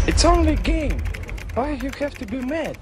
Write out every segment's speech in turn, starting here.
It's only a game. Why you have to be mad?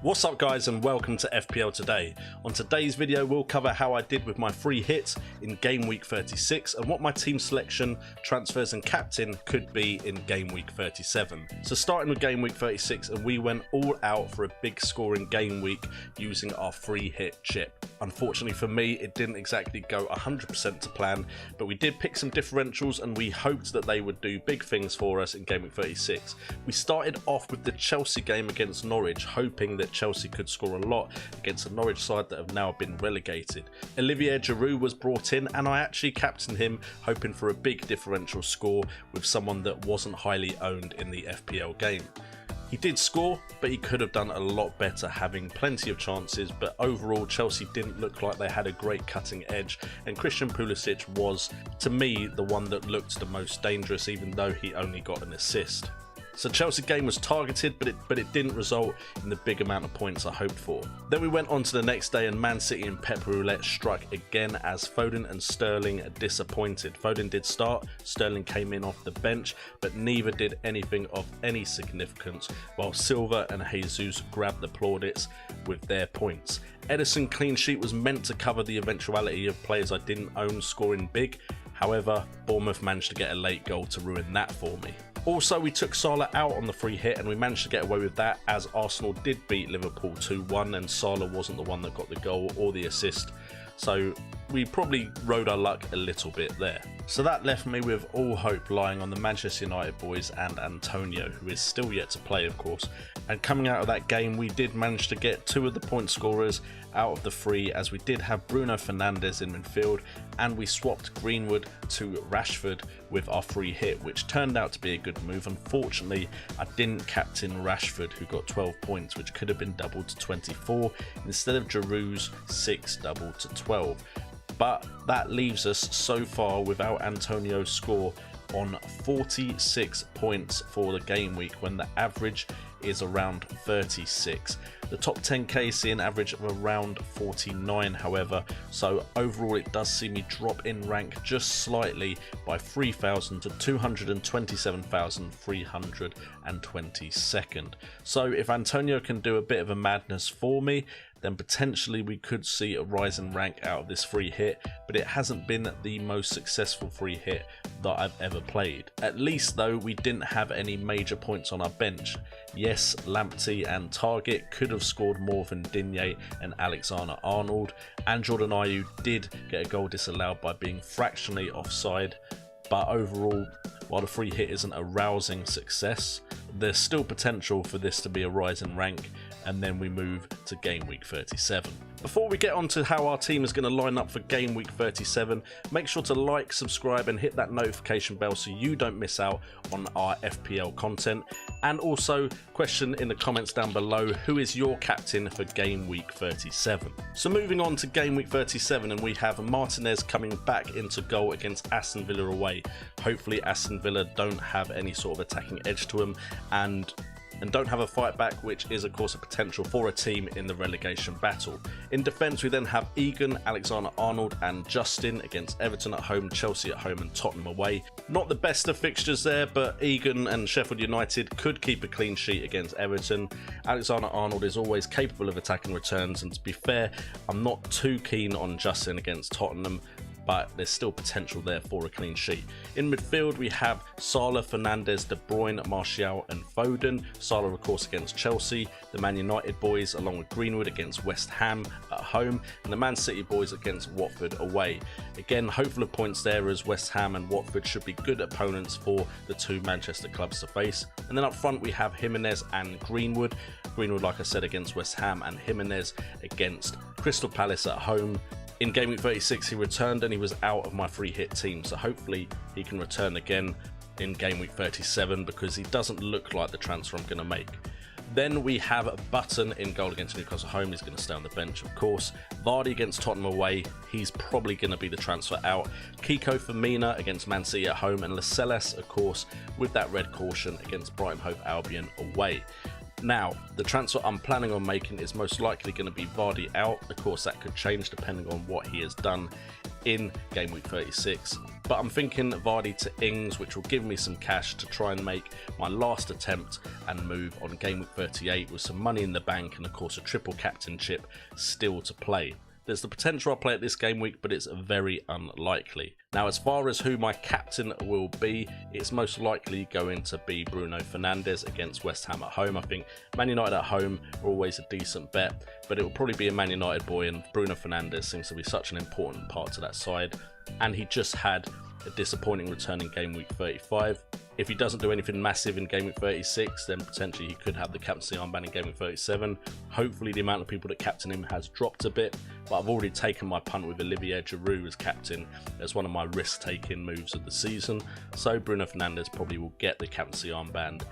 What's up guys, and welcome to FPL Today. On today's video we'll cover how I did with my free hits in game week 36 and what my team selection, transfers and captain could be in game week 37. So starting with game week 36, and we went all out for a big scoring game week using our free hit chip. Unfortunately for me it didn't exactly go 100% to plan, but we did pick some differentials and we hoped that they would do big things for us in game week 36. We started off with the Chelsea game against Norwich, hoping that Chelsea could score a lot against a Norwich side that have now been relegated. Olivier Giroud was brought in and I actually captained him, hoping for a big differential score with someone that wasn't highly owned in the FPL game. He did score, but he could have done a lot better, having plenty of chances, but overall Chelsea didn't look like they had a great cutting edge, and Christian Pulisic was, to me, the one that looked the most dangerous, even though he only got an assist. So Chelsea game was targeted, but it didn't result in the big amount of points I hoped for. Then we went on to the next day and Man City and Pep Roulette struck again as Foden and Sterling disappointed. Foden did start, Sterling came in off the bench, but neither did anything of any significance, while Silva and Jesus grabbed the plaudits with their points. Ederson clean sheet was meant to cover the eventuality of players I didn't own scoring big. However, Bournemouth managed to get a late goal to ruin that for me. Also, we took Salah out on the free hit and we managed to get away with that, as Arsenal did beat Liverpool 2-1 and Salah wasn't the one that got the goal or the assist. So we probably rode our luck a little bit there. So that left me with all hope lying on the Manchester United boys and Antonio, who is still yet to play of course. And coming out of that game we did manage to get two of the point scorers out of the free, as we did have Bruno Fernandes in midfield and we swapped Greenwood to Rashford with our free hit, which turned out to be a good move. Unfortunately I didn't captain Rashford, who got 12 points, which could have been doubled to 24 instead of Giroud's 6 doubled to 12. But that leaves us so far without Antonio's score on 46 points for the game week, when the average is around 36. The top 10k see an average of around 49 however, so overall it does see me drop in rank just slightly by 3,000 to 227,322nd. So if Antonio can do a bit of a madness for me, then potentially we could see a rise in rank out of this free hit, but it hasn't been the most successful free hit that I've ever played. At least though we didn't have any major points on our bench. Yes, Lamptey and Target could have scored more than Digne and Alexander-Arnold, and Jordan Ayew did get a goal disallowed by being fractionally offside, but overall, while the free hit isn't a rousing success, there's still potential for this to be a rise in rank, and then we move to game week 37. Before we get on to how our team is going to line up for game week 37, make sure to like, subscribe and hit that notification bell so you don't miss out on our FPL content. And also, question in the comments down below, who is your captain for game week 37? So moving on to game week 37, and we have Martinez coming back into goal against Aston Villa away. Hopefully Aston Villa don't have any sort of attacking edge to them and don't have a fight back, which is of course a potential for a team in the relegation battle. In defence we then have Egan, Alexander-Arnold and Justin against Everton at home, Chelsea at home and Tottenham away. Not the best of fixtures there, but Egan and Sheffield United could keep a clean sheet against Everton. Alexander-Arnold is always capable of attacking returns, and to be fair, I'm not too keen on Justin against Tottenham, but there's still potential there for a clean sheet. In midfield we have Salah, Fernandes, De Bruyne, Martial and Foden. Salah of course against Chelsea, the Man United boys along with Greenwood against West Ham at home, and the Man City boys against Watford away. Again, hopeful of points there, as West Ham and Watford should be good opponents for the two Manchester clubs to face. And then up front we have Jimenez and Greenwood. Greenwood, like I said, against West Ham, and Jimenez against Crystal Palace at home. In game week 36 he returned and he was out of my free hit team, so hopefully he can return again in game week 37, because he doesn't look like the transfer I'm going to make. Then we have Button in goal against Newcastle home. He's going to stay on the bench, of course. Vardy against Tottenham away. He's probably going to be the transfer out. Kiko Firmino against Man City at home. And Lascelles, of course, with that red caution against Brighton Hove Albion away. Now, the transfer I'm planning on making is most likely going to be Vardy out. Of course, that could change depending on what he has done in Game Week 36. But I'm thinking Vardy to Ings, which will give me some cash to try and make my last attempt and move on Game Week 38 with some money in the bank and of course a triple captainship still to play. There's the potential I'll play at this game week, but it's very unlikely. Now, as far as who my captain will be, it's most likely going to be Bruno Fernandes against West Ham at home. I think Man United at home are always a decent bet, but it will probably be a Man United boy, and Bruno Fernandes seems to be such an important part to that side. And he just had a disappointing return in Game Week 35. If he doesn't do anything massive in Game Week 36, then potentially he could have the captaincy armband in Game Week 37. Hopefully the amount of people that captain him has dropped a bit, but I've already taken my punt with Olivier Giroud as captain as one of my risk-taking moves of the season. So Bruno Fernandes probably will get the captaincy armband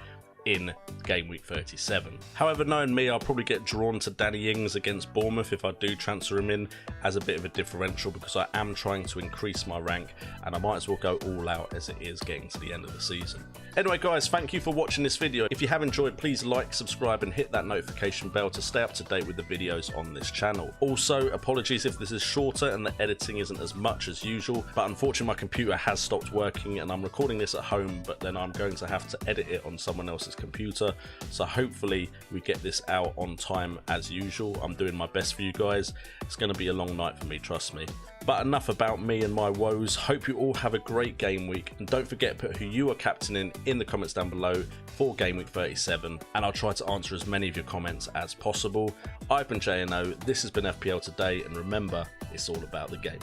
in Game Week 37. However, knowing me, I'll probably get drawn to Danny Ings against Bournemouth if I do transfer him in as a bit of a differential, because I am trying to increase my rank and I might as well go all out as it is getting to the end of the season. Anyway guys, thank you for watching this video. If you have enjoyed, please like, subscribe and hit that notification bell to stay up to date with the videos on this channel. Also, apologies if this is shorter and the editing isn't as much as usual, but unfortunately my computer has stopped working and I'm recording this at home, but then I'm going to have to edit it on someone else's computer, so hopefully we get this out on time as usual. I'm doing my best for you guys. It's going to be a long night for me, trust me. But enough about me and my woes. Hope you all have a great game week, and don't forget to put who you are captaining in the comments down below for Game Week 37, and I'll try to answer as many of your comments as possible. I've been JNO, this has been FPL Today, and remember, it's all about the game.